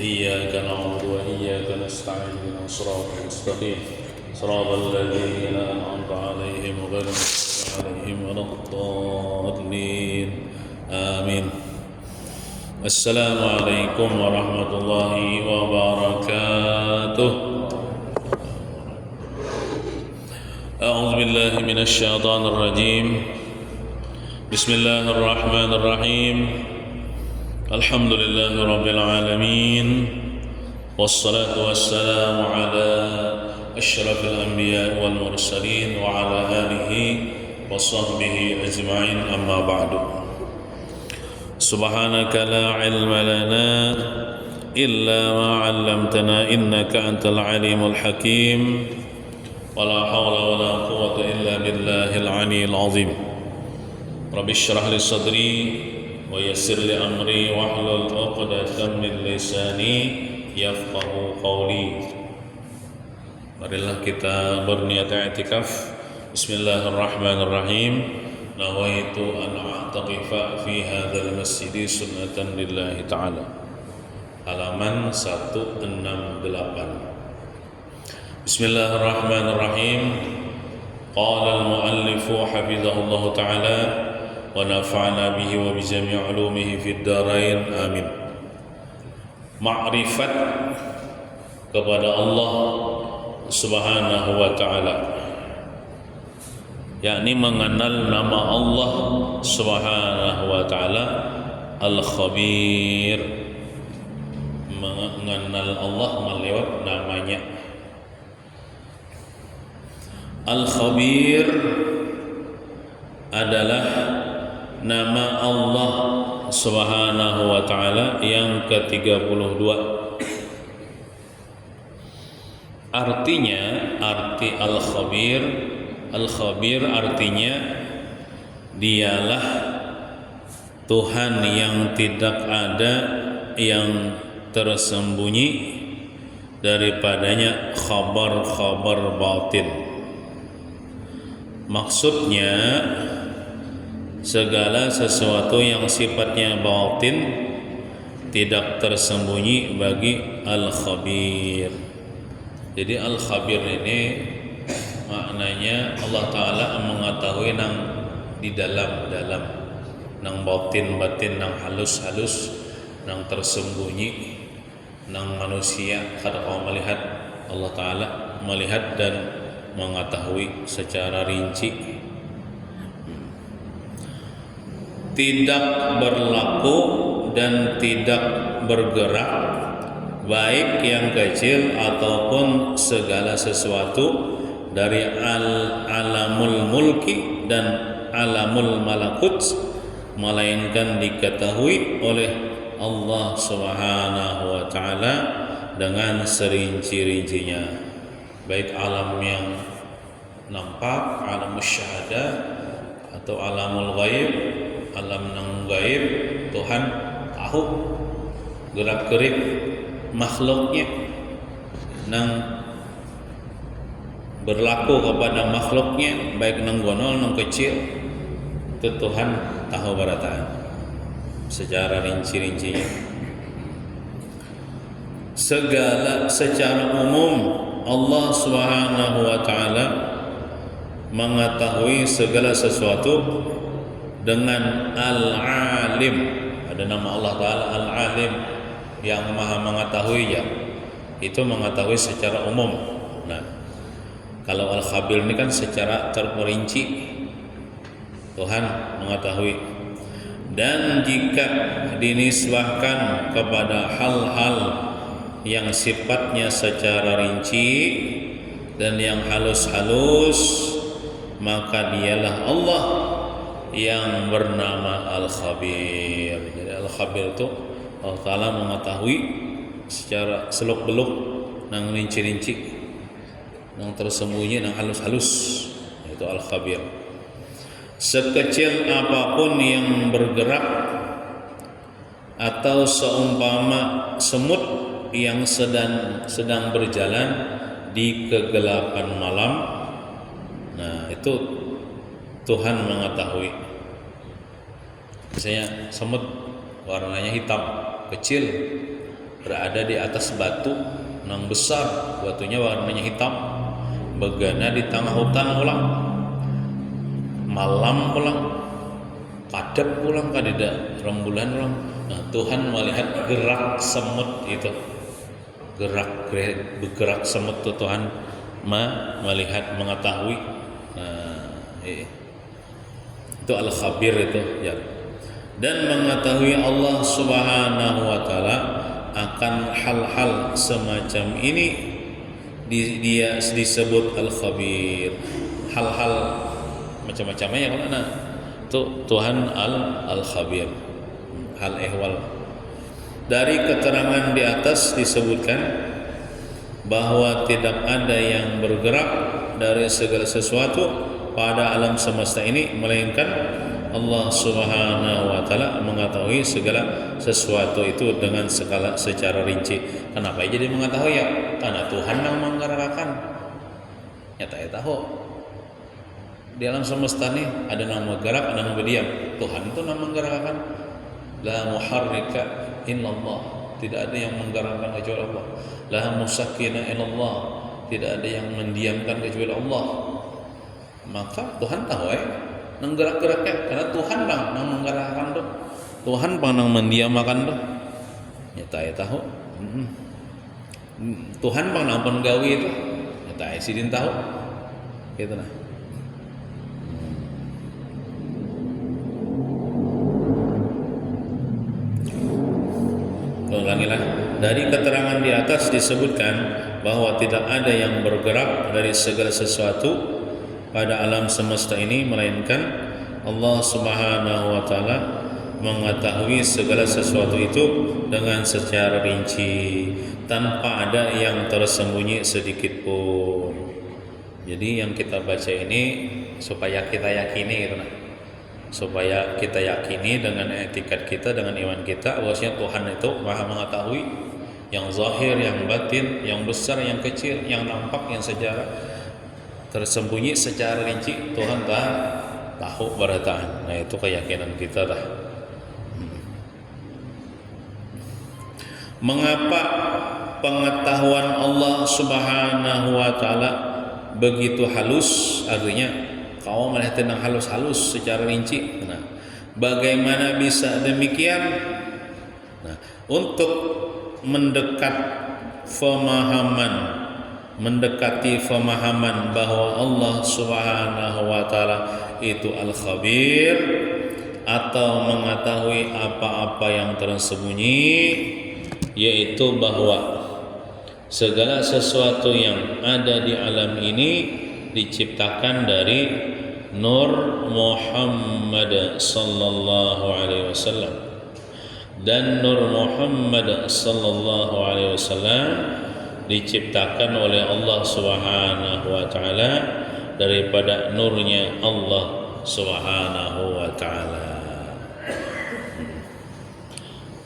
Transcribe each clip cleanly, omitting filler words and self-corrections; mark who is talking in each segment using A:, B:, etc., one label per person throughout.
A: إياك نعبد وإياك نستعين اهدنا الصراط المستقيم صراط الذين أنعمت عليهم غير المغضوب عليهم ولا الضالين آمين. السلام عليكم ورحمة الله وبركاته. أعوذ بالله من الشيطان الرجيم. بسم الله الرحمن الرحيم. الحمد لله رب العالمين، والصلاة والسلام على أشرف الأنبياء والمرسلين وعلى آله وصحبه أجمعين، أما بعد. سبحانك لا علم لنا إلا ما علمتنا إنك أنت العليم الحكيم، ولا حول ولا قوة إلا بالله العلي العظيم. رب اشرح لي صدري ويسر لي أمري واحلل عقدة من lisani yafqahu qawli. Marilah kita berniat i'tikaf. Bismillahirrahmanirrahim. Nawaitu an a'taqifa fi hadzal masjid sunnatan lillahi ta'ala. Halaman 168. Bismillahirrahmanirrahim. Qala al-muallif hafizahullah ta'ala wa nafa'ana bihi wa bi jami' ulumihi fid dharain, amin. Ma'rifat kepada Allah Subhanahu wa ta'ala, yakni mengenal nama Allah Subhanahu wa ta'ala Al-Khabir, mengenal Allah melewat namanya. Al-Khabir adalah nama Allah Subhanahu wa ta'ala yang ke-32. Artinya, arti Al-Khabir, Al-Khabir artinya dialah Tuhan yang tidak ada yang tersembunyi daripadanya khabar-khabar batin. Maksudnya segala sesuatu yang sifatnya batin tidak tersembunyi bagi Al-Khabir. Jadi Al-Khabir ini maknanya Allah Ta'ala mengetahui nang di dalam-dalam, nang batin-batin, nang halus-halus, nang tersembunyi, nang manusia kada kau melihat. Allah Ta'ala melihat dan mengetahui secara rinci. Tidak berlaku dan tidak bergerak, baik yang kecil ataupun segala sesuatu dari alamul mulki dan alamul malakut, melainkan diketahui oleh Allah Subhanahu wa ta'ala dengan serinci-rincinya, baik alam yang nampak, alam syahada, atau alamul ghaib, alam nang gaib. Tuhan tahu gerak-gerik makhluknya, nang berlaku kepada makhluknya, baik nang gonol nang kecil, itu Tuhan tahu barataan secara rinci-rincinya. Segala secara umum Allah Subhanahu wa ta'ala mengetahui segala sesuatu dengan Al-Alim. Ada nama Allah Ta'ala Al-Alim, yang maha mengetahui, ya. Itu mengetahui secara umum. Nah, kalau Al-Khabir ini kan secara terperinci, Tuhan mengetahui. Dan jika dinisbahkan kepada hal-hal yang sifatnya secara rinci dan yang halus-halus, maka dialah Allah yang bernama Al-Khabir. Jadi Al-Khabir itu Allah Ta'ala mengetahui secara seluk-beluk, nang rinci-rinci, nang tersembunyi, nang halus-halus. Itu Al-Khabir. Sekecil apapun yang bergerak atau seumpama semut yang sedang berjalan di kegelapan malam, nah itu Tuhan mengetahui. Misalnya semut warnanya hitam, kecil, berada di atas batu nang besar, batunya warnanya hitam, begana di tengah hutan ulang, malam ulang, kadep ulang kadida rembulan ulang. Nah, Tuhan melihat gerak semut itu, bergerak semut itu Tuhan melihat, mengetahui. Nah, itu al-khabir itu ya. Dan mengetahui Allah Subhanahu wa taala akan hal-hal semacam ini dia disebut al-khabir. Hal-hal macam-macamnya yang mana? Itu Tuhan al-khabir. Hal ehwal. Dari keterangan di atas disebutkan bahwa tidak ada yang bergerak dari segala sesuatu pada alam semesta ini melainkan Allah Subhanahu wa taala mengetahui segala sesuatu itu dengan secara rinci. Kenapa jadi mengetahui ya? Karena Tuhan yang menggerakkan. Nyata ya tahu. Di alam semesta ini ada yang bergerak, ada yang berdiam. Tuhan itu yang menggerakkan. La muharrika illallah. Tidak ada yang menggerakkan kecuali Allah. La musakkina illallah. Tidak ada yang mendiamkan kecuali Allah. Maka Tuhan tahu nang gerak-geraknya karena Tuhan bang nang menggerakkan tuh. Tuhan bang nang mendiamkan tuh. Nyata ya tahu. Tuhan bang nang penggawi itu. Nyata ya sidin tahu. Gitu nah. Ulangilah. Dari keterangan di atas disebutkan bahwa tidak ada yang bergerak dari segala sesuatu pada alam semesta ini melainkan Allah Subhanahu wa taala mengetahui segala sesuatu itu dengan secara rinci tanpa ada yang tersembunyi sedikit pun. Jadi yang kita baca ini supaya kita yakini gitu nah. Supaya kita yakini dengan etikat kita, dengan iman kita bahwasanya Tuhan itu Maha mengetahui yang zahir, yang batin, yang besar, yang kecil, yang nampak, yang secara tersembunyi secara rinci Tuhan tahu barataan. Nah itu keyakinan kita lah. Mengapa pengetahuan Allah Subhanahu wa taala begitu halus? Artinya kau melihat tentang halus-halus secara rinci. Nah, bagaimana bisa demikian? Nah, untuk mendekati pemahaman bahwa Allah Subhanahu wa taala itu al-khabir atau mengetahui apa-apa yang tersembunyi, yaitu bahwa segala sesuatu yang ada di alam ini diciptakan dari nur Muhammad sallallahu alaihi wasallam, dan nur Muhammad sallallahu alaihi wasallam diciptakan oleh Allah Subhanahu wa taala daripada nurnya Allah Subhanahu wa taala.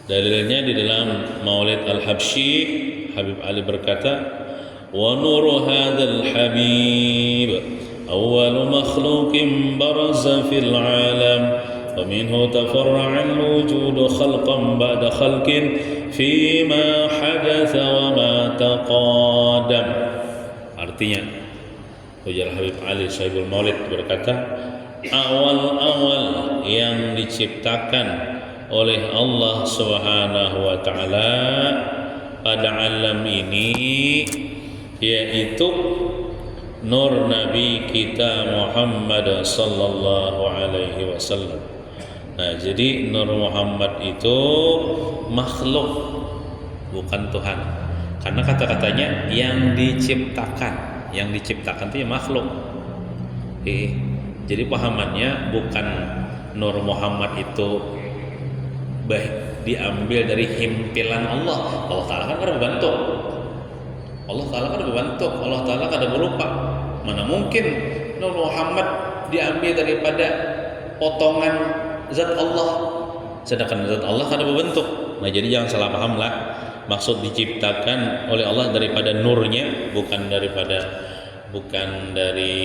A: Dalilnya di dalam Maulid Al-Habsyi, Habib Ali berkata, wa nuru hadzal habib awwal makhluqin baraza fil alam wa minhu tafarra'a al-wujud khalqan ba'da khalqin fima hadatha wa ma taqaddam. Artinya ujar Habib Ali Sahibul Maulid berkata, awal-awal yang diciptakan oleh Allah Subhanahu wa taala pada alam ini yaitu nur Nabi kita Muhammad sallallahu alaihi wasallam. Nah, jadi nur Muhammad itu makhluk, bukan Tuhan. Karena kata-katanya yang diciptakan. Yang diciptakan itu ya makhluk. Jadi pahamannya bukan nur Muhammad itu baik diambil dari himpilan Allah. Allah Ta'ala kan ada berbentuk. Allah Ta'ala kan ada berbentuk. Allah Ta'ala kan ada berupa. Mana mungkin Nur Muhammad diambil daripada potongan zat Allah, sedangkan zat Allah kan ada berbentuk. Nah jadi jangan salah paham lah. Maksud diciptakan oleh Allah daripada nurnya, bukan dari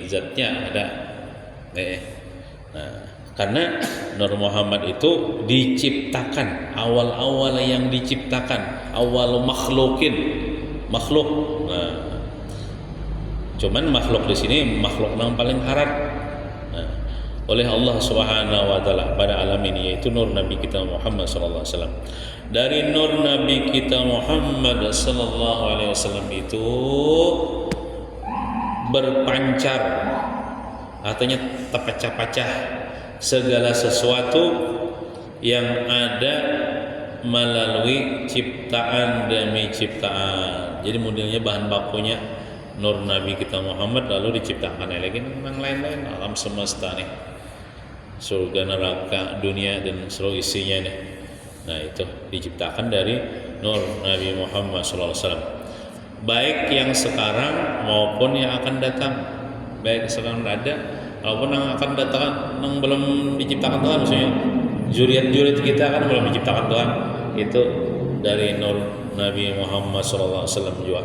A: zatnya ada. Nah Karena Nur Muhammad itu diciptakan, awal-awal yang diciptakan, awal makhluk. Nah, cuman makhluk di sini makhluk yang paling harat. Nah, oleh Allah Subhanahu wa taala pada alam ini, yaitu nur Nabi kita Muhammad sallallahu alaihi wasallam. Dari nur Nabi kita Muhammad sallallahu alaihi wasallam itu berpancar, artinya terpecah-pecah segala sesuatu yang ada melalui ciptaan demi ciptaan. Jadi modelnya bahan bakunya nur Nabi kita Muhammad, lalu diciptakan lagi yang lain-lain alam semesta nih, surga neraka dunia dan seluruh isinya nih. Nah itu diciptakan dari nur Nabi Muhammad SAW, baik yang sekarang maupun yang akan datang, baik sekarang ada maupun yang akan datang, yang belum diciptakan Tuhan, maksudnya juriat kita kan belum diciptakan Tuhan, itu dari nur Nabi Muhammad SAW juga.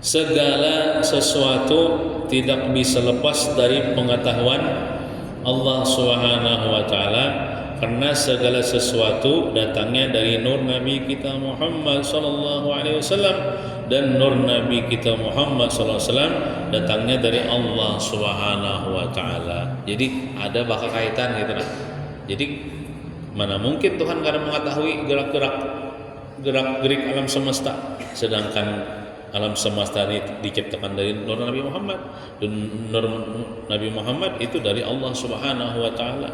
A: Segala sesuatu tidak bisa lepas dari pengetahuan Allah Subhanahu wa taala, karena segala sesuatu datangnya dari nur Nabi kita Muhammad sallallahu alaihi wasallam, dan nur Nabi kita Muhammad sallallahu alaihi wasallam datangnya dari Allah Subhanahu wa taala. Jadi ada bakal kaitan gitu nah. Jadi mana mungkin Tuhan karena mengetahui gerak-gerik alam semesta, sedangkan alam semesta ini diciptakan dari nur Nabi Muhammad, dan nur Nabi Muhammad itu dari Allah Subhanahu wa taala.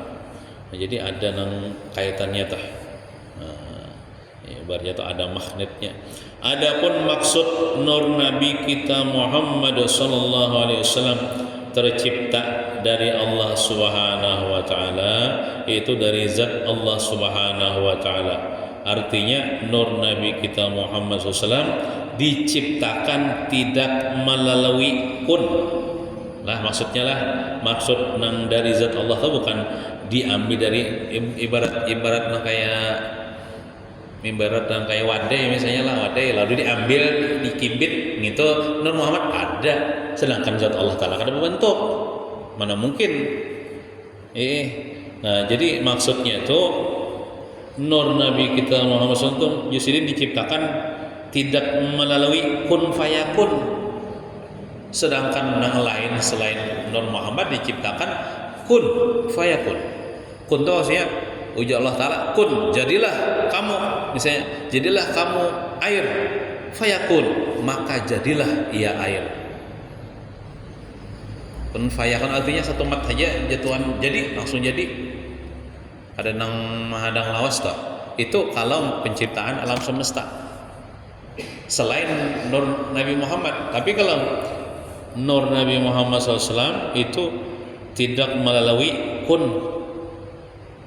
A: Nah, jadi ada nang kaitannya tah. Nah, ibaratnya tuh ada magnetnya. Adapun maksud nur Nabi kita Muhammad sallallahu alaihi wasallam tercipta dari Allah Subhanahu wa taala, itu dari zat Allah Subhanahu wa taala. Artinya nur Nabi kita Muhammad SAW diciptakan tidak melalui kun. Lah maksudnya lah, maksud nang dari zat Allah itu bukan diambil dari ibarat nang kayak wadai misalnya lah, wadai lalu diambil dikibit gitu. Nur Muhammad ada, sedangkan zat Allah taala kada berbentuk, mana mungkin. Nah jadi maksudnya itu nur Nabi kita Muhammad SAW justru diciptakan tidak melalui kun fayakun, sedangkan yang lain selain Nur Muhammad diciptakan kun fayakun. Kun itu maksudnya ujar Allah Ta'ala, kun, jadilah kamu, misalnya jadilah kamu air, fayakun, maka jadilah ia air. Kun fayakun artinya satu mat saja jatuhan jadi, langsung jadi. Ada nang mahadang lawas toh, itu kalau penciptaan alam semesta selain nur Nabi Muhammad. Tapi kalau nur Nabi Muhammad SAW itu tidak melalui kun.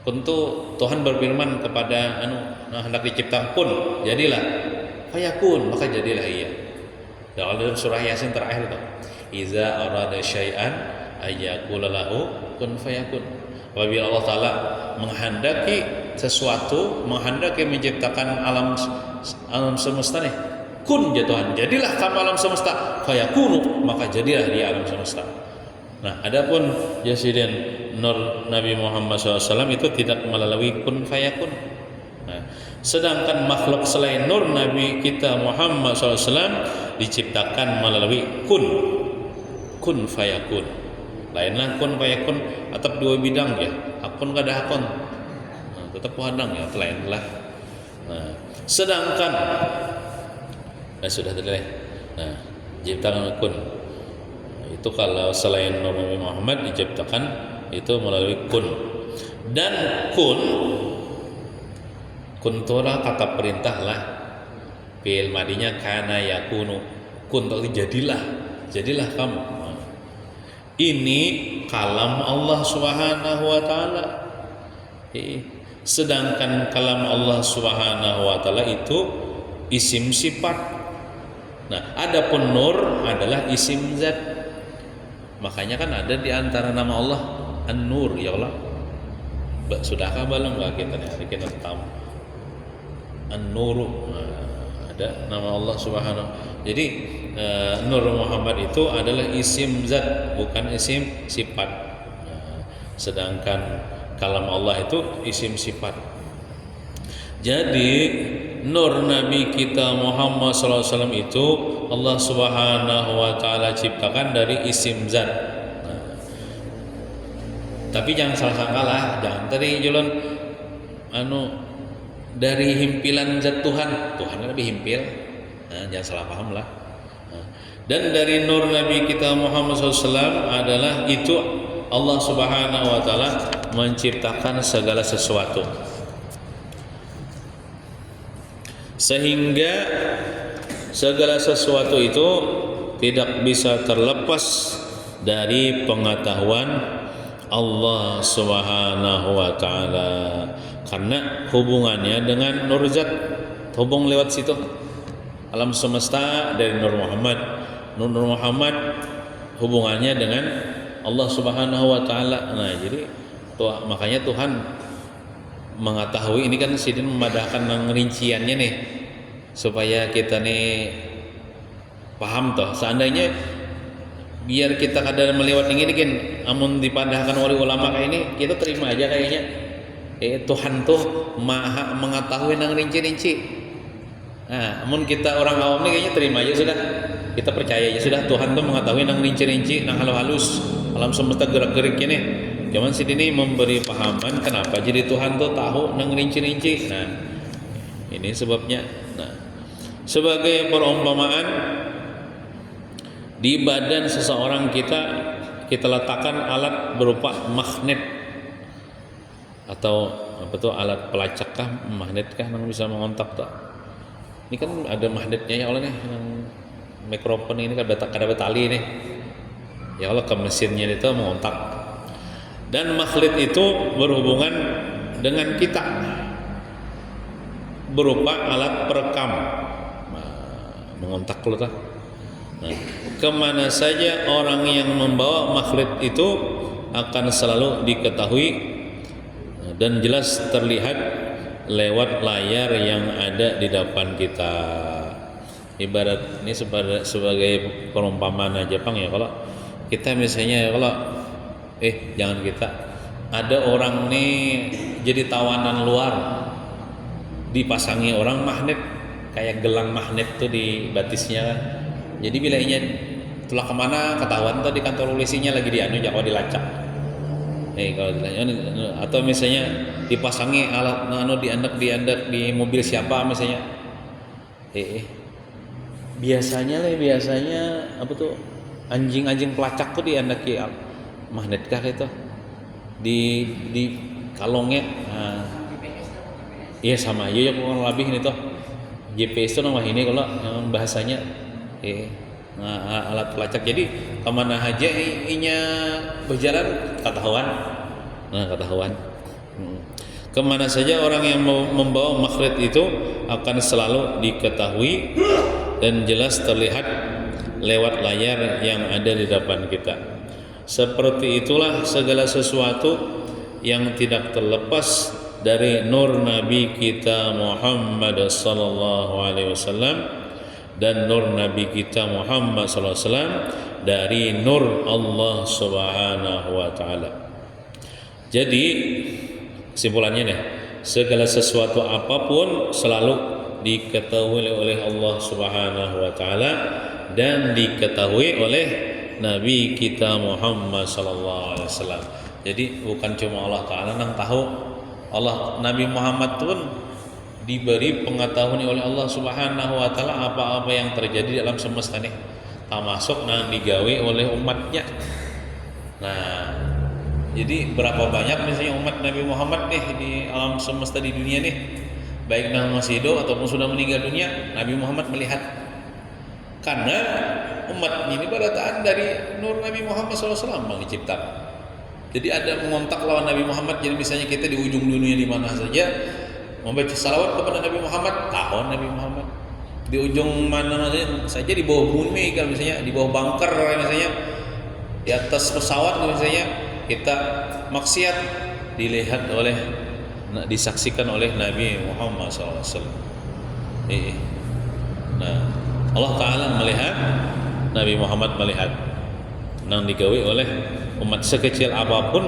A: Kun itu Tuhan berfirman kepada hendak diciptakan kun, jadilah, fayakun, maka jadilah ia. Dalam surah Yasin terakhir itu, iza arada syai'an ayyakula lahu kun fayakun. Apabila Allah Ta'ala menghendaki sesuatu, menghendaki menciptakan alam semesta nih, kun jatuhan, jadilah kamu alam semesta, fayakunu, maka jadilah dia alam semesta. Nah, adapun Jasiden nur Nabi Muhammad SAW itu tidak melalui kun fayakun. Nah, sedangkan makhluk selain nur Nabi kita Muhammad SAW diciptakan melalui kun fayakun. Lainlah kun fayakun atap dua bidang ya, akun kada hakon, nah, tetap hadang ya, lainlah. Nah, sedangkan sudah tadi. Nah, ciptaan kun itu kalau selain Nabi Muhammad diciptakan itu melalui kun. Dan kun itu kata perintah lah, fi'il madinya kana yakunu. Kun itu jadilah kamu. Ini kalam Allah Subhanahu wa taala. Sedangkan kalam Allah Subhanahu wa taala itu isim sifat. Nah, adapun nur adalah isim zat. Makanya kan ada di antara nama Allah An-Nur, ya Allah. Sudahkah belum kita hari kita tahu An-Nur. Ada nama Allah Subhanahu. Jadi Nur Muhammad itu adalah isim zat, bukan isim sifat. sedangkan kalam Allah itu isim sifat. Jadi nur Nabi kita Muhammad SAW itu Allah Subhanahu wa taala ciptakan dari isim zat. Tapi jangan salah sangka lah, jangan tadi jalan dari himpilan zat Tuhan lebih himpil. Jangan salah paham lah. Dan dari nur Nabi kita Muhammad SAW adalah itu Allah Subhanahu wa taala menciptakan segala sesuatu. Sehingga segala sesuatu itu tidak bisa terlepas dari pengetahuan Allah Subhanahu wa taala, karena hubungannya dengan nur zat, hubung lewat situ. Alam semesta dari Nur Muhammad, Nur Muhammad hubungannya dengan Allah Subhanahu wa taala. Nah, jadi makanya Tuhan mengetahui ini kan sidin memadahkan rinciannya nih supaya kita nih paham toh. Seandainya biar kita kadang melewat ini kan amun dipadahkan oleh ulama kayak ini, kita terima aja kayaknya Tuhan tuh maha mengetahui nang rinci-rinci. Nah, amun kita orang awam nih kayaknya terima aja sudah, kita percaya aja sudah Tuhan tuh mengetahui nang rinci-rinci, nang halus-halus alam semesta gerak-geriknya nih. Cuman sini memberi pahaman kenapa jadi Tuhan tuh tahu nang rinci-rinci. Nah, ini sebabnya. Nah, sebagai perumpamaan, di badan seseorang kita letakkan alat berupa magnet atau apa tuh, alat pelacak kah, magnet kah yang bisa mengontak tuh. Ini kan ada magnetnya ya Allah nih, yang mikrofon ini kan ada tali nih. Ya Allah, ke mesinnya itu mengontak. Dan magnet itu berhubungan dengan kita berupa alat perekam. Mengontak lo tuh. Nah, kemana saja orang yang membawa magnet itu akan selalu diketahui dan jelas terlihat lewat layar yang ada di depan kita. Ibarat ini sebagai perumpamaan aja Bang ya, kalau kita misalnya jangan kita ada orang nih jadi tawanan luar, dipasangi orang magnet kayak gelang magnet tuh di batisnya kan. Jadi bila ingin tulah kemana ketahuan tuh di kantor polisinya lagi jangan dilacak. Kalau atau misalnya dipasangi alat diandak di mobil siapa misalnya. Biasanya apa tuh anjing pelacak tuh diandaki magnet kah itu di kalongnya. Iya sama aja ya kurang lebih ini tuh. GPS itu nama ini kalau yang bahasanya alat pelacak. Jadi kemana aja inya berjalan ketahuan. Kemana saja orang yang membawa magnet itu akan selalu diketahui dan jelas terlihat lewat layar yang ada di depan kita. Seperti itulah segala sesuatu yang tidak terlepas dari nur Nabi kita Muhammad sallallahu alaihi wasallam dan nur Nabi kita Muhammad sallallahu alaihi wasallam dari nur Allah Subhanahu wa taala. Jadi kesimpulannya nih, segala sesuatu apapun selalu diketahui oleh Allah Subhanahu wa taala dan diketahui oleh Nabi kita Muhammad sallallahu alaihi wasallam. Jadi bukan cuma Allah taala yang tahu, Nabi Muhammad pun diberi pengetahuan oleh Allah Subhanahu wa taala apa-apa yang terjadi di alam semesta nih, termasuk yang digawe oleh umatnya. Nah, jadi berapa banyak misalnya umat Nabi Muhammad nih di alam semesta di dunia nih, baik yang masih hidup ataupun sudah meninggal dunia, Nabi Muhammad melihat. Karena umat ini berataan dari nur Nabi Muhammad SAW Bang dicipta. Jadi ada mengontak lawan Nabi Muhammad. Jadi misalnya kita di ujung dunia di mana saja membaca salawat kepada Nabi Muhammad, tahun Nabi Muhammad. Di ujung mana saja, di bawah bumi kalau misalnya, di bawah bunker misalnya, di atas pesawat misalnya, kita maksiat dilihat oleh, disaksikan oleh Nabi Muhammad SAW. Nah, Allah Ta'ala melihat, Nabi Muhammad melihat, yang digawe oleh umat sekecil apapun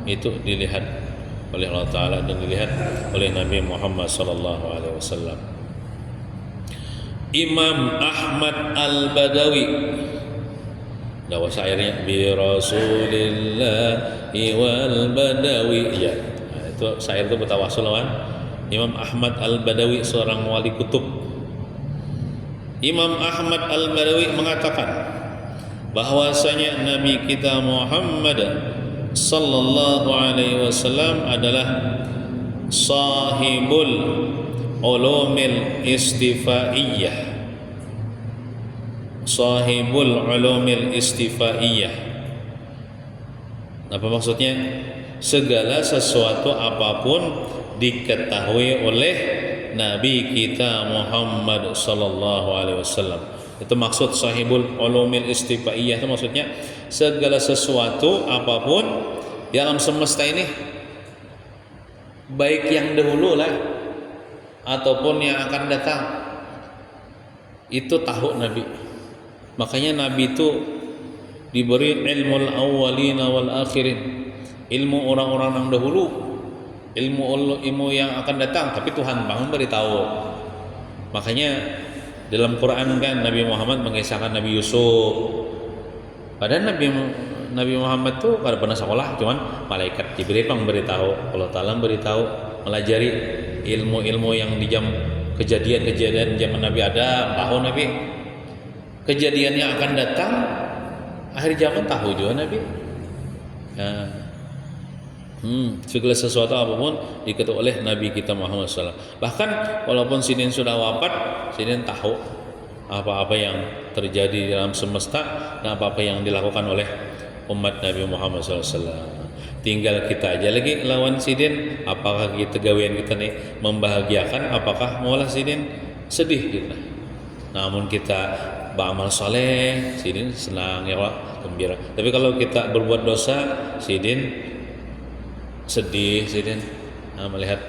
A: itu dilihat oleh Allah Ta'ala dan dilihat oleh Nabi Muhammad sallallahu alaihi wasallam. Imam Ahmad Al-Badawi dawa syairnya bi Rasulillahi wal Badawi ya. Nah, itu syair itu bertawasul lawan Imam Ahmad Al-Badawi, seorang wali kutub. Imam Ahmad Al-Badawi mengatakan bahwasanya Nabi kita Muhammad sallallahu alaihi wasallam adalah sahibul ulumil istifaiyah. Sahibul ulumil istifaiyah. Apa maksudnya? Segala sesuatu apapun diketahui oleh Nabi kita Muhammad sallallahu alaihi wasallam. Itu maksud sahibul ulumil istifaiyah, itu maksudnya segala sesuatu apapun di alam semesta ini, baik yang dahulu lah ataupun yang akan datang, itu tahu Nabi. Makanya Nabi itu diberi ilmu al-awwalina wal akhirin, ilmu orang-orang yang dahulu, ilmu yang akan datang, tapi Tuhan bangun beritahu. Makanya dalam Quran kan Nabi Muhammad mengisahkan Nabi Yusuf. Padahal Nabi Muhammad tuh kada pernah sekolah, cuman malaikat Jibril memberitahu, Allah Ta'ala beritahu, melajari ilmu-ilmu yang di jam kejadian-kejadian zaman Nabi Adam, tahu Nabi kejadian yang akan datang akhir zaman, tahu juga Nabi. Segala sesuatu apapun diketahui oleh Nabi kita Muhammad SAW. Bahkan walaupun sidin sudah wafat, sidin tahu apa-apa yang terjadi di dalam semesta dan apa-apa yang dilakukan oleh umat Nabi Muhammad SAW. Tinggal kita aja lagi lawan sidin, apakah kita gawean kita nih membahagiakan, apakah maulah sidin sedih kita. Namun kita beramal soleh, sidin senang ya Pak, gembira. Tapi kalau kita berbuat dosa, sidin sedih sidin melihat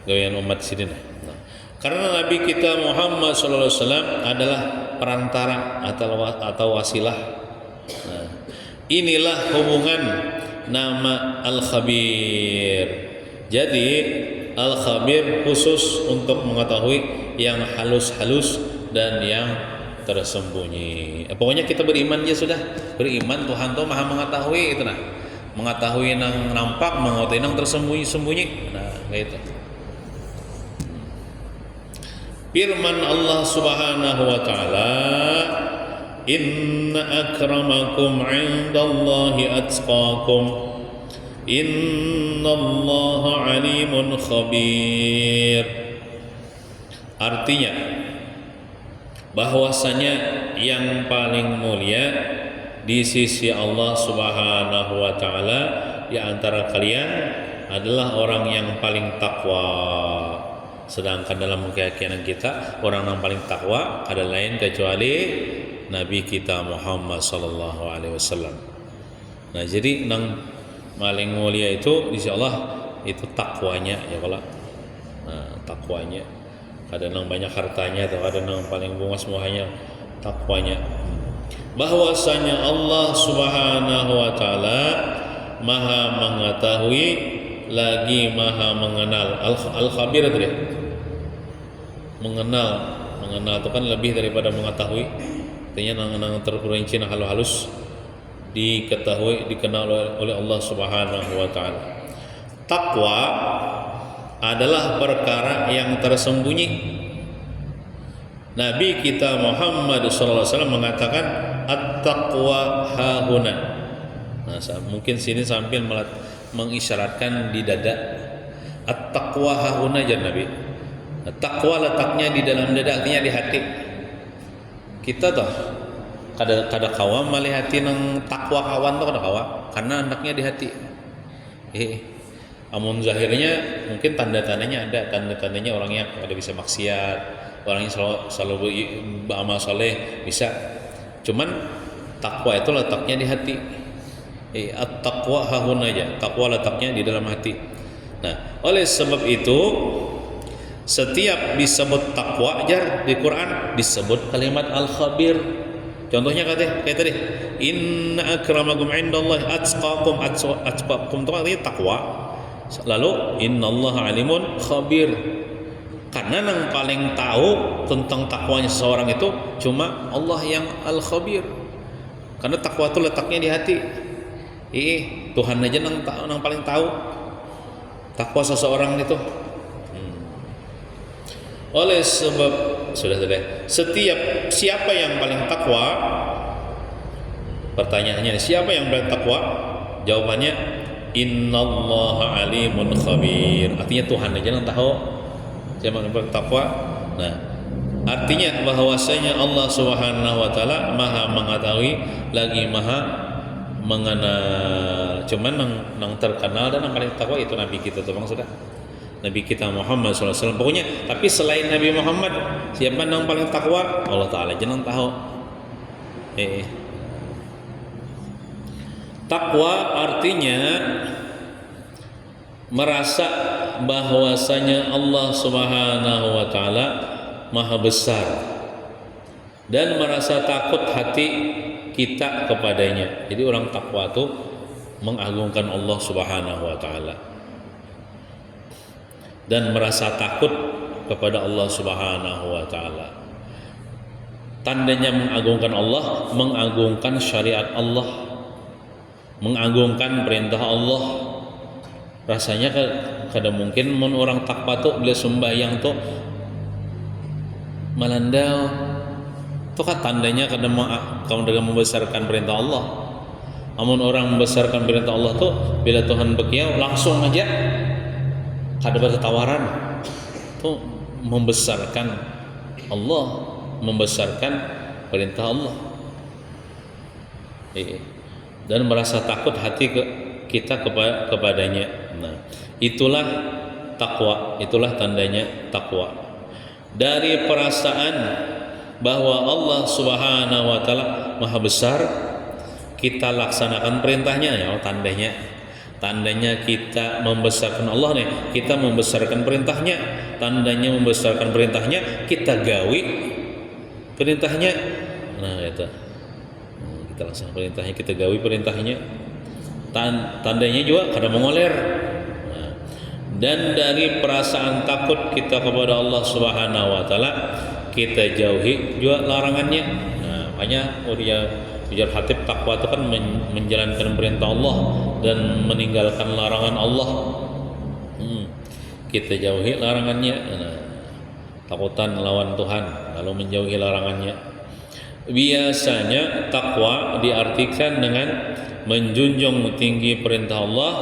A: gawean umat sidin. Karena Nabi kita Muhammad SAW adalah perantara atau wasilah. Inilah hubungan nama Al-Khabir. Jadi Al-Khabir khusus untuk mengetahui yang halus-halus dan yang tersembunyi. Pokoknya kita beriman aja sudah. Beriman Tuhan tuh Maha mengetahui itu nah. Mengetahui yang nampak, mengetahui yang tersembunyi-sembunyi. Nah, kayak itu. Firman Allah Subhanahu wa taala, "Inna akramakum 'indallahi atqakum. Innallaha 'alimun khabir." Artinya bahwasanya yang paling mulia di sisi Allah Subhanahu wa taala di antara kalian adalah orang yang paling takwa. Sedangkan dalam keyakinan kita, orang yang paling takwa ada lain kecuali Nabi kita Muhammad sallallahu alaihi wasallam. Nah, jadi nang paling mulia itu insya Allah itu takwanya ya kalau takwanya. Ada nang banyak hartanya atau ada nang paling bunga semuanya, takwanya. Bahwasanya Allah Subhanahu wa taala Maha mengetahui lagi Maha mengenal. Al-Khabir itu dia. Mengenal itu kan lebih daripada mengetahui. Artinya nang terperinci halus diketahui, dikenal oleh Allah Subhanahu wa taala. Takwa adalah perkara yang tersembunyi. Nabi kita Muhammad SAW mengatakan at-taqwa hahuna. Nah, mungkin sini sambil mengisyaratkan di dada. At-taqwa hahuna aja Nabi. Takwa letaknya di dalam dada, artinya di hati. Kita tuh kada kawan melihat hati nang takwa kawan tuh kada kawan, karena hendaknya di hati. Amun zahirnya mungkin tanda-tandanya ada, tanda-tandanya orangnya ada bisa maksiat, orangnya selalu beramal soleh bisa. Cuman takwa itu letaknya di hati. At-taqwa hahuna aja, takwa letaknya di dalam hati. Nah, oleh sebab itu setiap disebut takwa jar di Quran disebut kalimat al-khabir. Contohnya kayak tadi, inna akramakum indallahi atqakum. Atqakum itu artinya takwa. Lalu innallaha alimun khabir. Karena yang paling tahu tentang takwanya seseorang itu cuma Allah yang al-khabir. Karena takwa itu letaknya di hati. Tuhan aja yang paling tahu takwa seseorang itu. Oleh sebab setiap siapa yang paling takwa, pertanyaannya siapa yang paling takwa? Jawabannya innallaha alimun khabir. Artinya Tuhan aja yang tahu siapa yang paling takwa. Nah, artinya bahwasanya Allah Subhanahu wa taala Maha mengetahui lagi Maha mengenal. Cuman yang terkenal dan yang paling takwa itu Nabi kita tuh Bang, sudah Nabi kita Muhammad SAW. Pokoknya, tapi selain Nabi Muhammad, siapa yang paling takwa? Allah Ta'ala jangan tahu. Takwa artinya merasa bahwasanya Allah Subhanahu wa Ta'ala Maha besar dan merasa takut hati kita kepadanya. Jadi orang takwa itu mengagungkan Allah Subhanahu wa Ta'ala dan merasa takut kepada Allah Subhanahu wa taala. Tandanya mengagungkan Allah, mengagungkan syariat Allah, mengagungkan perintah Allah. Rasanya kada mungkin mun orang takwa tuh bila sembahyang tuh melandau. Itu kan tandanya kada membesarkan perintah Allah. Namun orang membesarkan perintah Allah tuh bila Tuhan bekiau langsung aja kada bertawaran, itu membesarkan Allah, membesarkan perintah Allah, dan merasa takut hati kita kepadanya. Nah, itulah takwa, itulah tandanya takwa. Dari perasaan bahwa Allah Subhanahu wa taala Maha besar, kita laksanakan perintahnya, ya tandanya kita membesarkan Allah nih, kita membesarkan perintahnya. Tandanya membesarkan perintahnya, kita gawi perintahnya. Nah itu, kita laksanakan perintahnya, kita gawi perintahnya. Tandanya juga kada mengoler. Nah, dan dari perasaan takut kita kepada Allah Subhanahu wa taala, kita jauhi juga larangannya. Nah, makanya ujar Hatib, takwa itu kan menjalankan perintah Allah dan meninggalkan larangan Allah. Kita jauhi larangannya. Nah, takutan lawan Tuhan lalu menjauhi larangannya. Biasanya takwa diartikan dengan menjunjung tinggi perintah Allah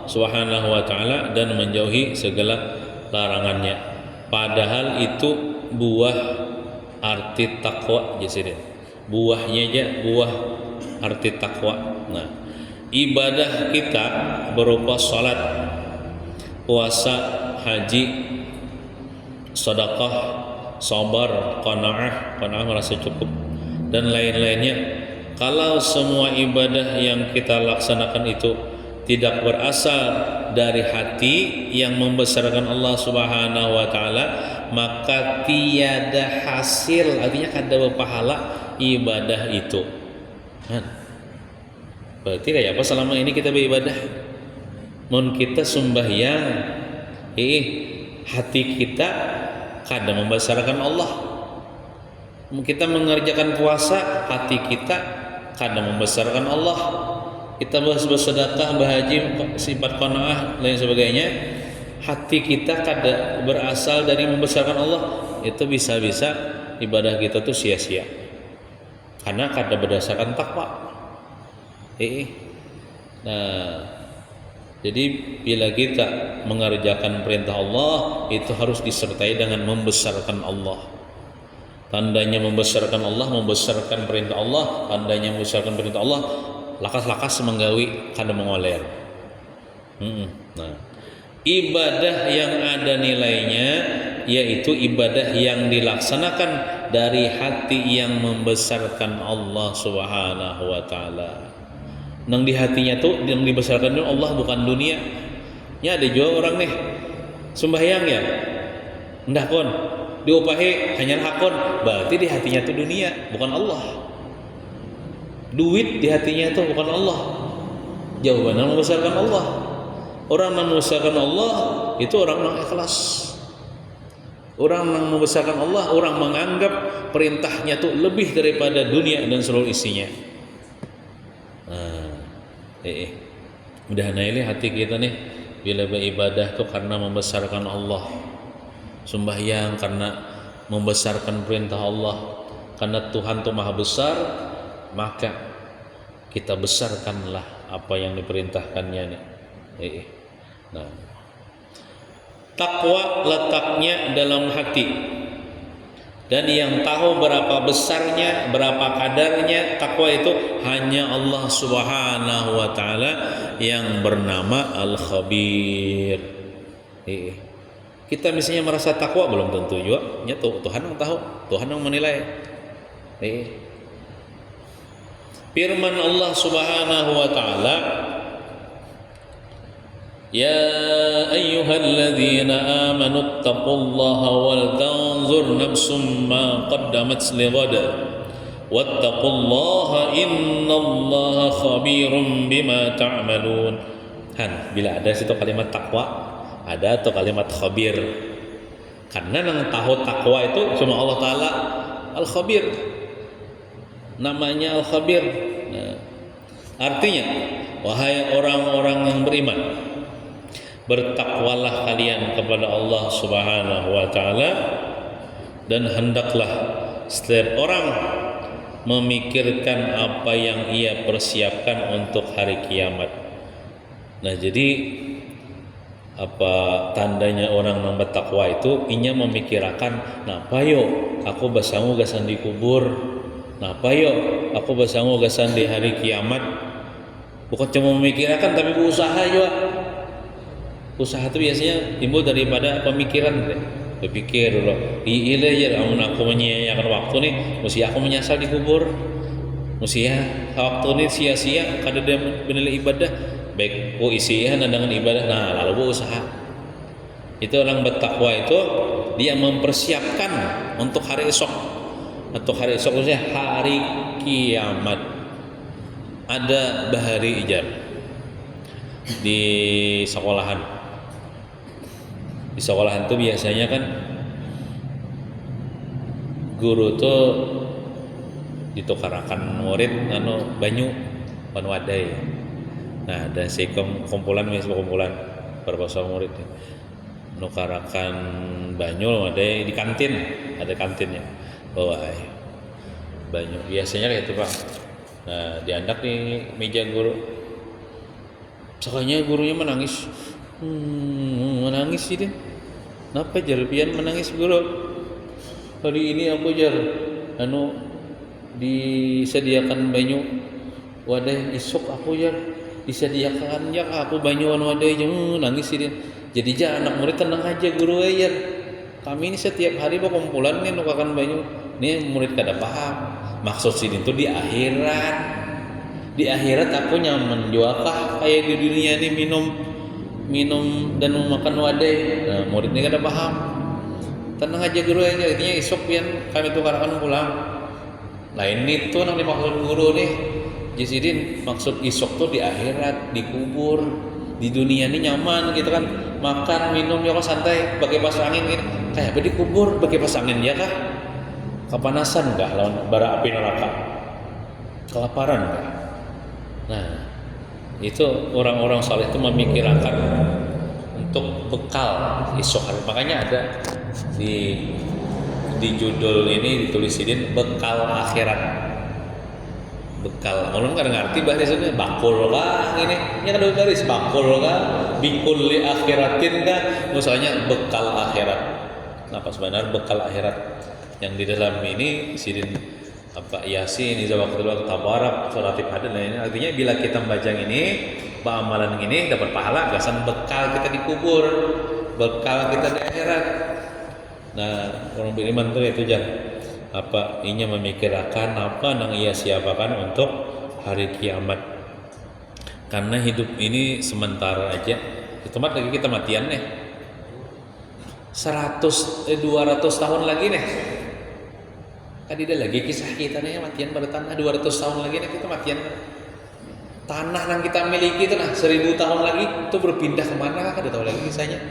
A: Subhanahu wa taala dan menjauhi segala larangannya. Padahal itu buah arti takwa jadi. Buahnya aja, buah arti takwa. Nah, ibadah kita berupa salat, puasa, haji, sedekah, sabar, qanaah merasa cukup, dan lain-lainnya. Kalau semua ibadah yang kita laksanakan itu tidak berasal dari hati yang membesarkan Allah Subhanahu wa taala, maka tiada hasil, artinya kada berpahala ibadah itu. Berarti kayak apa selama ini kita beribadah? Mun kita sembahyang, hati kita kada membesarkan Allah. Mun kita mengerjakan puasa, hati kita kada membesarkan Allah. Kita bersedekah, berhaji, sifat qanaah, lain sebagainya, hati kita kada berasal dari membesarkan Allah. Itu bisa-bisa ibadah kita tuh sia-sia karena kada berdasarkan takwa. Nah, jadi bila kita mengerjakan perintah Allah, itu harus disertai dengan membesarkan Allah. Tandanya membesarkan Allah, membesarkan perintah Allah. Tandanya membesarkan perintah Allah, lakas-lakas menggawi kada mengoler. Nah, ibadah yang ada nilainya yaitu ibadah yang dilaksanakan dari hati yang membesarkan Allah Subhanahu wa taala. Nang di hatinya tuh yang dibesarkan itu Allah, bukan dunia. Ya ada juga orang nih sembahyang ya, ndak kon diupahi hanya hakon, berarti di hatinya tuh dunia, bukan Allah. Duit di hatinya itu bukan Allah. Jawabannya membesarkan Allah. Orang yang membesarkan Allah itu orang yang ikhlas. Orang yang membesarkan Allah, orang menganggap perintahnya itu lebih daripada dunia dan seluruh isinya. Udah ini hati kita nih bila beribadah tuh karena membesarkan Allah, sembahyang karena membesarkan perintah Allah, karena Tuhan tuh maha besar, maka kita besarkanlah apa yang diperintahkannya nih. Nah, takwa letaknya dalam hati, dan yang tahu berapa besarnya, berapa kadarnya takwa itu hanya Allah Subhanahu wa taala yang bernama Al-Khabir. Kita misalnya merasa takwa belum tentu juga, ya Tuhan yang tahu, Tuhan yang menilai. Firman Allah Subhanahu wa taala, Ya ayyuhalladzina amanu taqullaha wal tanzur nafsum ma qaddamat lighad wattaqullaha innallaha khabirum bima ta'malun. Bila ada situ kalimat takwa, ada atau kalimat khabir. Karena yang tahu takwa itu cuma Allah taala Al-Khabir. Namanya Al-Khabir. Nah, artinya, wahai orang-orang yang beriman, bertakwalah kalian kepada Allah Subhanahu wa taala, dan hendaklah setiap orang memikirkan apa yang ia persiapkan untuk hari kiamat. Nah, jadi apa tandanya orang yang bertakwa itu inya memikirkan, napa yo aku basangu gasan di kubur, napa yo aku basangu gasan di hari kiamat. Bukan cuma memikirkan tapi berusaha juga. Usaha itu biasanya timbul daripada pemikiran. Berpikir dulu, iya ya, aku menyia-nyiakan waktu nih, mesti aku menyasar di kubur, mesti ya waktu ini sia-sia kada dia bernilai ibadah, baik isian dengan ibadah. Nah, lalu usaha. Itu orang bertakwa itu dia mempersiapkan untuk hari esok, atau hari esok maksudnya hari kiamat. Ada bahari ijar di sekolahan. Di sekolahan tuh biasanya kan guru tuh ditukarakan murid banyu pan wadai. Nah, ada si kumpulan berbahasa murid nukarakan banyu wadai di kantin, ada kantinnya bawa banyu biasanya kayak itu Pak. Nah, diandak di meja guru, sekalinya gurunya menangis. Menangis sih dia. Kenapa jar pian menangis guru? Hari ini aku jar disediakan banyu wadah, isuk aku jar disediakan ya aku banyu wadah nangis sih dia. Jadi anak murid tenang aja guru ya. Kami ini setiap hari berkumpulan nih nukakan banyu. Nih murid kada paham. Maksud sini tuh di akhirat. Di akhirat aku nyaman juga kah kayak di dunia ini minum dan memakan wadai. Nah, muridnya kada paham. Tenang aja guru aja, intinya esok pian kami tukarkan pulang. Lain itu yang dimaksud guru nih. Jisidin maksud esok tuh di akhirat, di kubur. Di dunia ini nyaman gitu kan, makan minum ya kok santai, pakai pas angin gitu. Kayak apa di kubur pakai pas angin ya kah? Kepanasan kah lawan bara api neraka? Kelaparan kah? Nah, itu orang-orang saleh itu memikirkan untuk bekal esok hari. Makanya ada di judul ini ditulisin bekal akhirat. Bekal, orang kan ngerti bahasa itu bakul lah ini kan udah garis bakul kan, bikul li akhiratin kan, misalnya bekal akhirat. Nah, pas benar bekal akhirat yang di dalam ini sidin apa Yasin, Iza Waqtul Tabarak, Surat Al-Hadid, ini artinya bila kita membaca ini, amalan ini dapat pahala, gasan bekal kita di kubur, bekal kita di akhirat. Nah, orang beriman tuh itu jangan apa inya memikirkan apa yang ia siapakan untuk hari kiamat. Karena hidup ini sementara aja. Tempat lagi kita matian nih. 200 tahun lagi nih.
B: Tadi ada lagi kisah kita nih matian pada tanah 200 tahun lagi nih kita matian tanah yang kita miliki itu nah 1000 tahun lagi itu berpindah kemana kada tahu lagi kisahnya.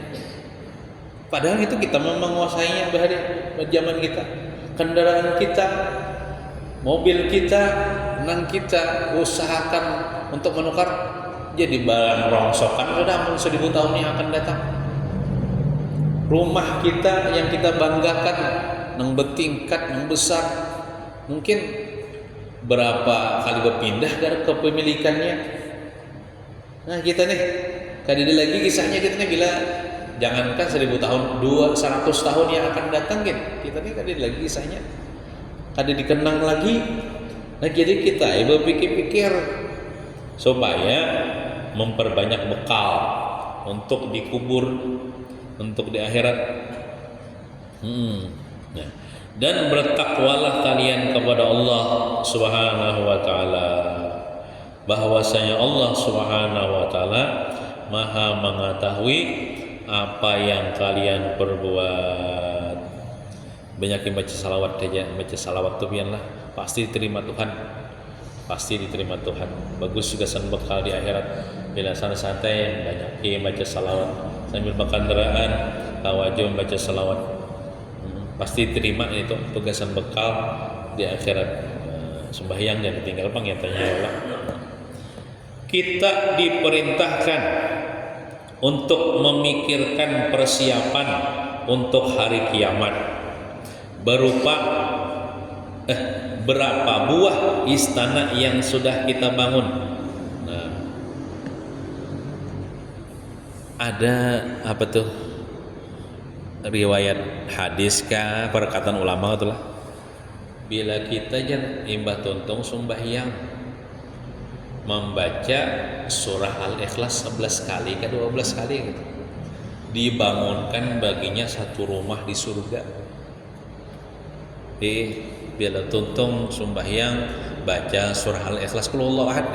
B: Padahal itu kita menguasainya bahari zaman kita, kendaraan kita, mobil kita, nang kita usahakan untuk menukar jadi barang rongsokan sudah 1000 tahun yang akan datang. Rumah kita yang kita banggakan nang bertingkat, nang besar, mungkin berapa kali berpindah dari kepemilikannya. Nah kita nih, kadang lagi kisahnya kita nih bila jangankan 1000 tahun, 100 tahun yang akan datang kita nih kadang lagi kisahnya, kadang dikenang lagi. Nah jadi kita berpikir-pikir supaya memperbanyak bekal untuk dikubur, untuk di akhirat. Nah, dan bertakwalah kalian kepada Allah Subhanahu wa taala, bahwasanya Allah Subhanahu wa taala Maha mengetahui apa yang kalian perbuat. Banyakin baca salawat aja, baca salawat tuh biarlah pasti diterima Tuhan. Pasti diterima Tuhan. Bagus juga san bekal di akhirat. Bila santai-santai banyakin baca salawat sambil berkendaraan, tawajuh baca salawat. Pasti terima itu tugasan bekal di akhirat. Sembahyang jangan ditinggal pengingatnya Allah. Kita diperintahkan untuk memikirkan persiapan untuk hari kiamat berupa berapa buah istana yang sudah kita bangun. Nah, ada apa tuh? Riwayat hadis kah perkataan ulama itulah bila kita jan imbah tuntung sembahyang membaca surah Al-Ikhlas 11 kali ke 12 kali gitu, dibangunkan baginya satu rumah di surga. Bila tuntung sembahyang baca surah Al-Ikhlas qul huwallahu ahad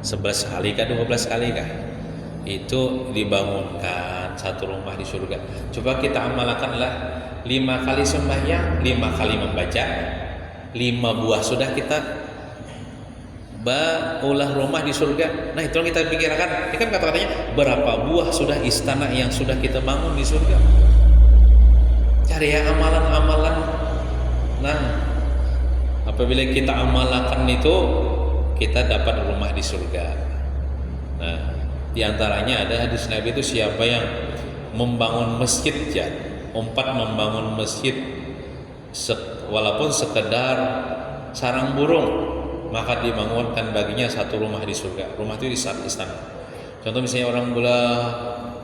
B: 11 kali ke 12 kali kah, itu dibangunkan satu rumah di surga. Coba kita amalkanlah 5 kali sembahyang, 5 kali membaca, 5 buah sudah kita ulah rumah di surga. Nah itu yang kita pikirkan. Ini kan kata-katanya berapa buah sudah istana yang sudah kita bangun di surga. Cari ya amalan-amalan. Nah apabila kita amalkan itu kita dapat rumah di surga. Nah di antaranya ada hadis Nabi itu siapa yang membangun masjid ya, membangun masjid walaupun sekedar sarang burung, maka dibangunkan baginya satu rumah di surga. Rumah itu di istana. Contoh misalnya orang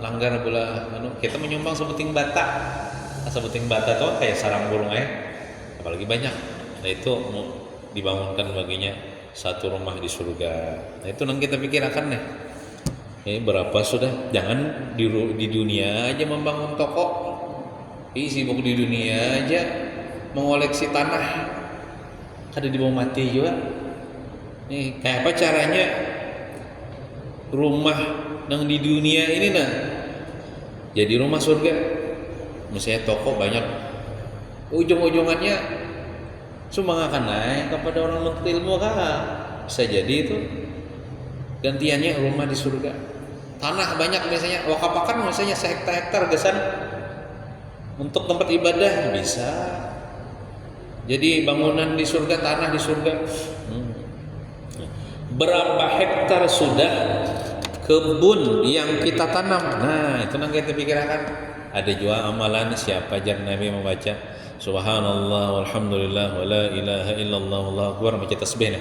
B: langgar kita menyumbang sebuting bata. Sebuting bata itu kayak sarang burung apalagi banyak. Nah itu dibangunkan baginya satu rumah di surga. Nah itu yang kita pikirkan nih. Berapa sudah? Jangan di dunia aja membangun toko. Sibuk di dunia aja mengoleksi tanah. Ada di bawah mati juga. Kayak apa caranya rumah yang di dunia ini jadi rumah surga? Misalnya toko banyak, ujung-ujungannya cuma akan naik kepada orang menuntut ilmu bisa jadi itu gantiannya rumah di surga. Tanah banyak misalnya wakafakan misalnya sehektar-hektar gesan untuk tempat ibadah bisa. Jadi bangunan di surga, tanah di surga. Berapa hektar sudah kebun yang kita tanam? Nah itu yang kita pikirkan. Ada juga amalan siapa aja Nabi membaca Subhanallah walhamdulillah wa la ilaha illallah wallahu akbar, baca tasbih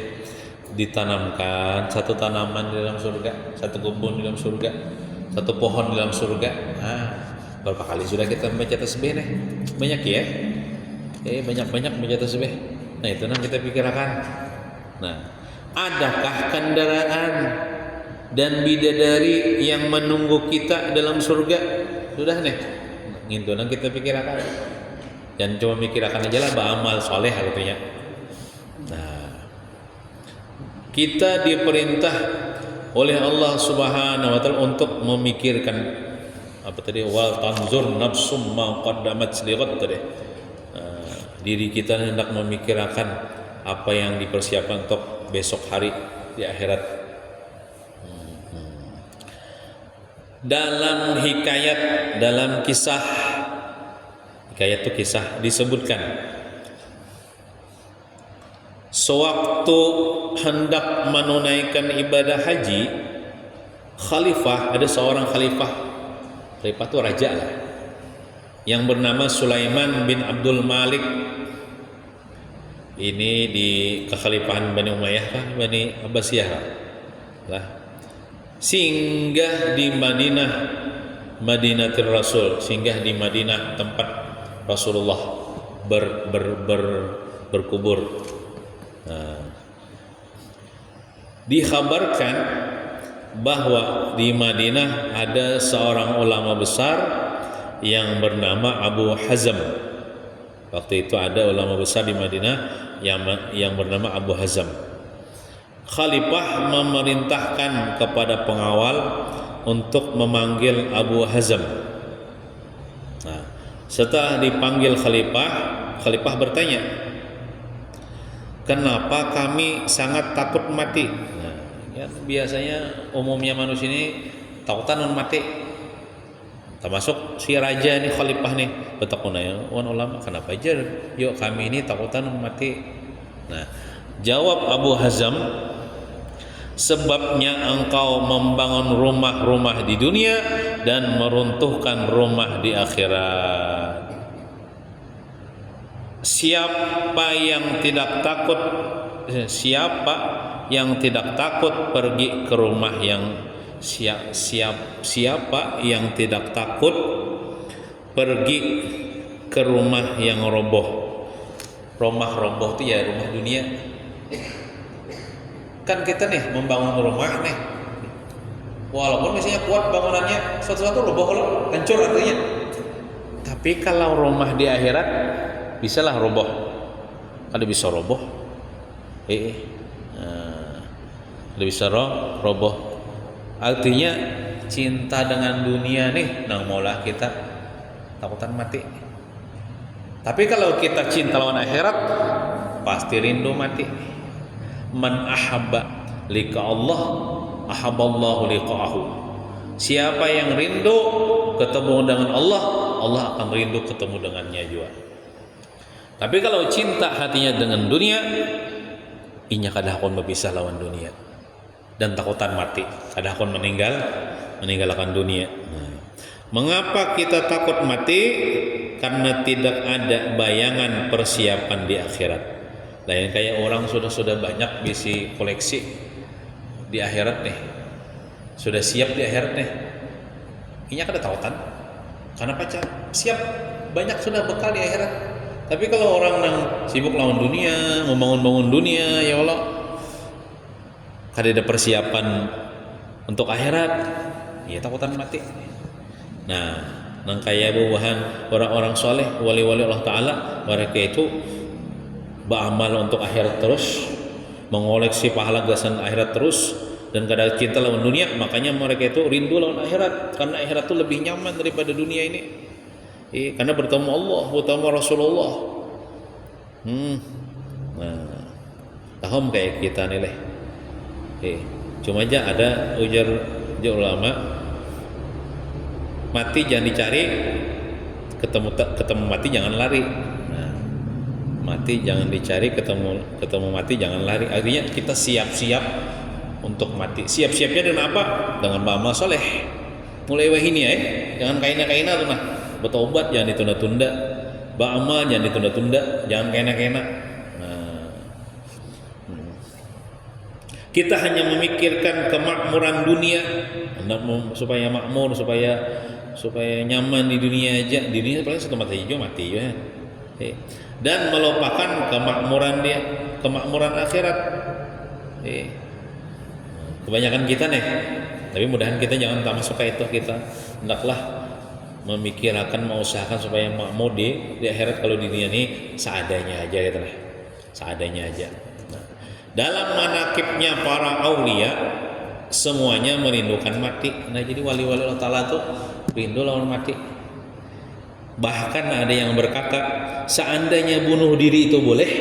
B: ditanamkan satu tanaman di dalam surga, satu kebun di dalam surga, satu pohon di dalam surga. Nah, berapa kali sudah kita membaca tasbih banyak ya? Banyak-banyak membaca tasbih. Nah itu yang kita pikirkan. Nah adakah kendaraan dan bidadari yang menunggu kita dalam surga? Sudah itu yang kita pikirkan. Jangan cuma mikirkan aja lah beramal soleh artinya. Nah kita diperintah oleh Allah Subhanahu wa taala untuk memikirkan apa tadi, wal tanzur nafsum ma qaddamat lighad tadi. diri kita hendak memikirkan apa yang dipersiapkan untuk besok hari di akhirat. Dalam hikayat, dalam kisah, hikayat itu kisah, disebutkan sewaktu hendak menunaikan ibadah haji, khalifah, ada seorang khalifah itu raja lah, yang bernama Sulaiman bin Abdul Malik. Ini di kekhalifahan Bani Umayyah kah? Bani Abbasiyah lah. Singgah di Madinah, Madinatul Rasul, singgah di Madinah tempat Rasulullah berkubur. Dikhabarkan bahwa di Madinah ada seorang ulama besar yang bernama Abu Hazm. Waktu itu ada ulama besar di Madinah yang bernama Abu Hazm. Khalifah memerintahkan kepada pengawal untuk memanggil Abu Hazm. Nah, setelah dipanggil Khalifah bertanya, kenapa kami sangat takut mati? Nah, ya, biasanya umumnya manusia ini takutan mati. Termasuk si raja ini, Khalifah nih, bertakuna wan ulama, kenapa aja? Yuk kami ini takutan mati. Nah, jawab Abu Hazm, sebabnya engkau membangun rumah-rumah di dunia dan meruntuhkan rumah di akhirat. Siapa yang tidak takut pergi ke rumah yang siapa yang tidak takut pergi ke rumah yang roboh. Rumah roboh itu ya rumah dunia. Kan kita nih membangun rumah nih, walaupun misalnya kuat bangunannya, suatu-suatu roboh, hancur artinya. Tapi kalau rumah di akhirat bisalah roboh. Ada bisa roboh, ada bisa roboh. Artinya cinta dengan dunia nih, nang maulah kita takutan mati. Tapi kalau kita cinta lawan akhirat, pasti rindu mati. Man ahabba liqa Allah ahabballahu liqa'ahu. Siapa yang rindu ketemu dengan Allah, Allah akan rindu ketemu dengannya juga. Tapi kalau cinta hatinya dengan dunia, inya kadah akan berpisah lawan dunia dan takutan mati, kadah akan meninggalkan dunia. Mengapa kita takut mati? Karena tidak ada bayangan persiapan di akhirat. Lain kayak orang sudah banyak bisi koleksi di akhirat nih, sudah siap di akhirat nih, ini kada tautan karena pacar siap banyak sudah bekal di akhirat. Tapi kalau orang yang sibuk lawan dunia, membangun dunia, ya Allah, kada ada persiapan untuk akhirat, ya takutan mati. Nah, nang kaya buahan orang-orang soleh, wali-wali Allah Ta'ala, mereka itu beramal untuk akhirat terus, mengoleksi pahala gasan akhirat terus, dan kadang cinta lawan dunia. Makanya mereka itu rindu lawan akhirat, karena akhirat itu lebih nyaman daripada dunia ini. Karena bertemu Allah, bertemu Rasulullah. Nah, tahom kayak kita nih leh. Cuma aja ada ujar ulama, mati jangan dicari, ketemu mati jangan lari. Mati jangan dicari, ketemu mati jangan lari. Artinya kita siap-siap untuk mati. Siap-siapnya dengan apa? Dengan beramal soleh. Mulai wahini ya, jangan kaina-kaina tuh nah. Bertobat jangan ditunda-tunda, beramal jangan ditunda-tunda, jangan kaina-kaina. Kita hanya memikirkan kemakmuran dunia, supaya makmur, supaya nyaman di dunia aja. Di dunia paling satu mati ya. Dan melupakan kemakmuran akhirat. Kebanyakan kita nih, tapi mudahan kita jangan tak masuk ke itu. Kita hendaklah memikirkan, mengusahakan supaya makmur di akhirat. Kalau di dunia ini seadanya aja gitu lah, seadanya aja. Nah, dalam manakibnya para aulia semuanya merindukan mati. Nah, jadi wali-wali Allah Ta'ala tuh rindu lawan mati. Bahkan ada yang berkata, seandainya bunuh diri itu boleh,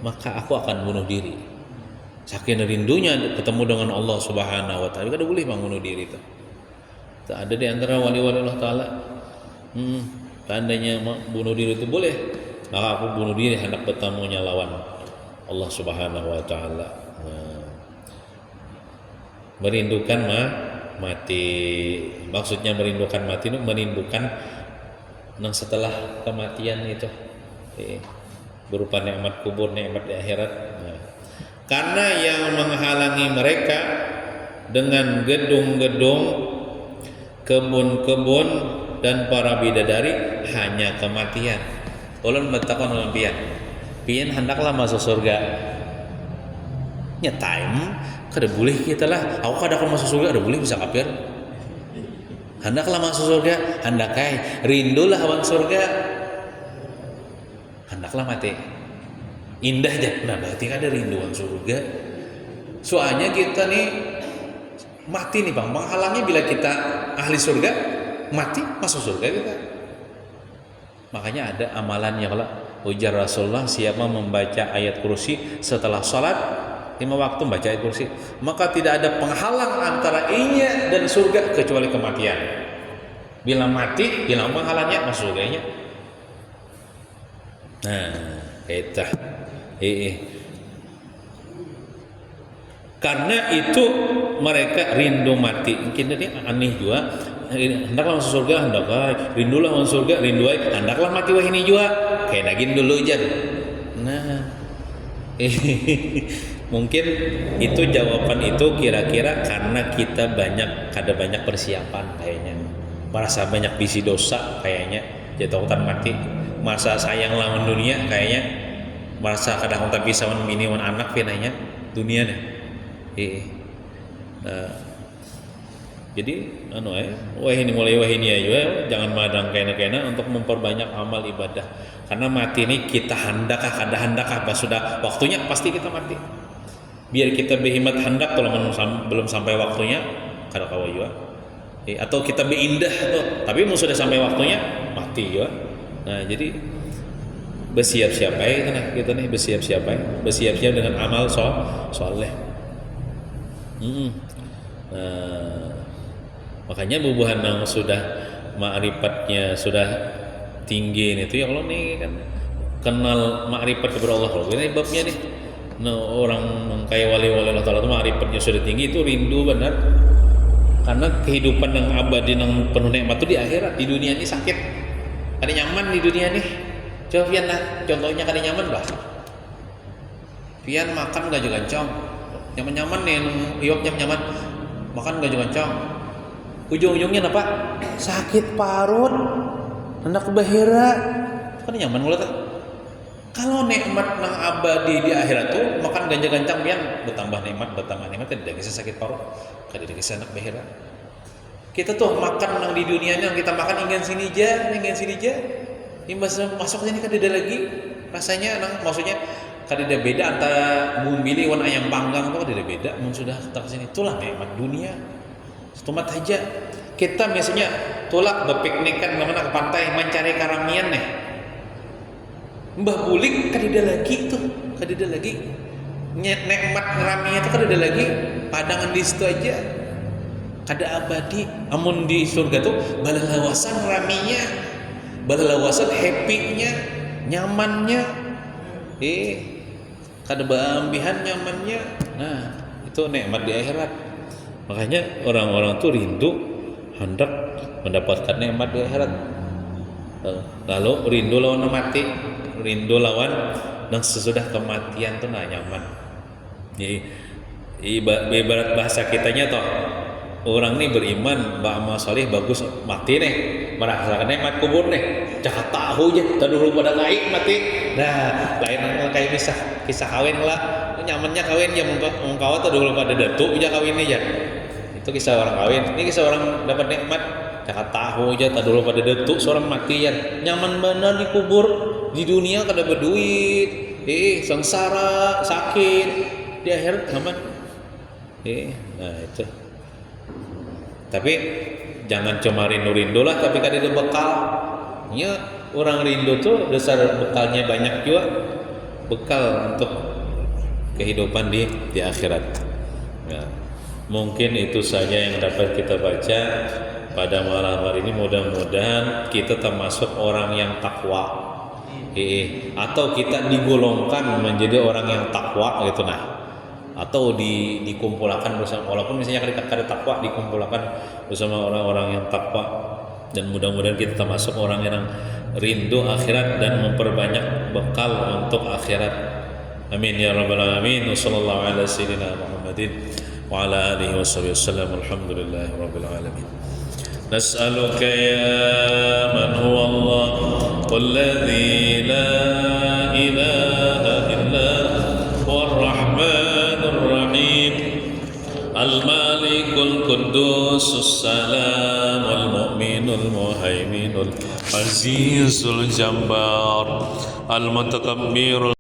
B: maka aku akan bunuh diri. Saking rindunya ketemu dengan Allah Subhanahu wa taala, kada boleh bang bunuh diri itu. Tak ada di antara wali-wali Allah taala. Seandainya bunuh diri itu boleh, maka aku bunuh diri hendak bertemunya lawan Allah Subhanahu wa taala. Merindukan mati. Maksudnya merindukan mati itu merindukan setelah kematian itu berupa nikmat kubur, nikmat di akhirat. Karena yang menghalangi mereka dengan gedung-gedung, kebun-kebun dan para bidadari hanya kematian. Ulun bertakon ulun pian hendaklah masuk surga. Nya time kada boleh kita lah. Aku kada akan masuk surga, kada boleh bisa kafir. Hendaklah masuk surga, hendakai rindulah awan surga. Hendaklah mati. Indah aja. Nah, berarti ada rinduan surga. Soalnya kita nih mati nih bang, menghalangi bila kita ahli surga, mati masuk surga kita. Makanya ada amalannya kalau ujar Rasulullah, siapa membaca ayat kursi setelah sholat 5 waktu baca ayat kursi, maka tidak ada penghalang antara inya dan surga kecuali kematian. Bila mati, hilang penghalangnya masuk surganya. Nah, itu. Karena itu mereka rindu mati. Mungkin tadi aneh juga. Hendaklah masuk surga, hendaklah rindulah masuk surga, rinduai hendaklah mati wah ini juga. Kayak nagin dulu aja. Nah, mungkin itu jawaban itu kira-kira karena kita ada banyak persiapan kayaknya, merasa banyak bisi dosa kayaknya, jatuh hutan mati, masa sayang lawan dunia kayaknya, merasa kadang hutan bisa mini wan anak pinanya dunia nih. Jadi wah ini aja jangan madang kena untuk memperbanyak amal ibadah, karena mati ini kita handakah pas sudah waktunya pasti kita mati. Biar kita berhemat hendak kalau belum sampai waktunya kada kawa juga. Atau kita berindah tuh, tapi mau sudah sampai waktunya mati juga. Nah, jadi bersiap-siap aja kita nih bersiap-siap dengan amal soleh. Makanya bubuhan yang sudah ma'rifatnya sudah tinggi itu ya Allah nih kan kenal ma'rifat kepada Allah. Ini babnya nih. Nah, orang kayak wali-wali Allah Ta'ala itu ma'rifatnya sudah tinggi, itu rindu benar. Karena kehidupan yang abadi yang penuh nikmat itu di akhirat. Di dunia ini sakit. Kada nyaman di dunia nih. Coba pian lah, contohnya kada nyaman bah. Pian makan gak juga gancang. Nyaman-nyaman nih, hidup nyaman. Makan gak juga gancang. Ujung-ujungnya apa? Sakit parut, hendak bahira. Kan nyaman mulai tuh. Kalau nikmat nang abadi di akhirat tuh makan ganja gancang pian bertambah nikmat kan tidak bisa sakit parut, kada bisa hendak bahira. Kita tuh makan nang di dunia yang kita makan ingin sini aja. Ini masuk sini kada ada lagi rasanya nang maksudnya kada ada beda antara bumbili wan ayam panggang tuh kada ada beda. Mun sudah tak sini itulah nikmat dunia. Setumat aja kita misalnya tolak berpiknik kan kemana ke pantai mencari karamian nih mbah bulik kadida lagi nikmat ngeraminya itu kadida lagi padangan di situ aja kada abadi. Amun di surga tuh balalawasan raminya, balalawasan happy-nya, nyamannya kada baambihan nyamannya. Nah, itu nikmat di akhirat. Makanya orang-orang tuh rindu hendak mendapatkan nikmat di akhirat. Lalu rindu lawan mati, rindu lawan dan sesudah kematian tuh nah nyaman. Jadi ibarat bahasa kitanya toh orang nih beriman, beramal saleh bagus, mati nih merasakan nikmat kubur nih. Jangan tahu aja, dulu pada naik mati. Nah, lain kayak kisah kawin lah. Nyamannya kawin ya mengkawat dulu pada datuk aja kawin aja. Itu kisah orang kawin. Ini kisah orang dapat nikmat. Jangan tahu aja dulu pada datuk seorang mati ya. Nyaman benar di kubur. Di dunia kada berduit. Sengsara, sakit. Di akhirat nyaman. Nah itu. Tapi jangan cuma rindu-rindu lah, tapi kada ada bekal. Ya, orang rindu tuh dasar bekalnya banyak juga, bekal untuk kehidupan di akhirat. Ya, mungkin itu saja yang dapat kita baca pada malam hari ini. Mudah-mudahan kita termasuk orang yang takwa. Atau kita digolongkan menjadi orang yang takwa gitu nah. Atau dikumpulkan bersama, walaupun misalnya kada takwa, dikumpulkan bersama orang-orang yang takwa, dan mudah-mudahan kita termasuk orang yang rindu akhirat dan memperbanyak bekal untuk akhirat. Amin ya rabbal alamin. Wassallallahu ala sayyidina Muhammadin wa ala alihi washabihi wasallam. Alhamdulillahi rabbil alamin. Nas'aluka ya man huwa Allah walladzi la ilaha illa huwar rahmanur rahim المالك القدوس السلام المؤمن المهيمن العزيز الجبار المتكبر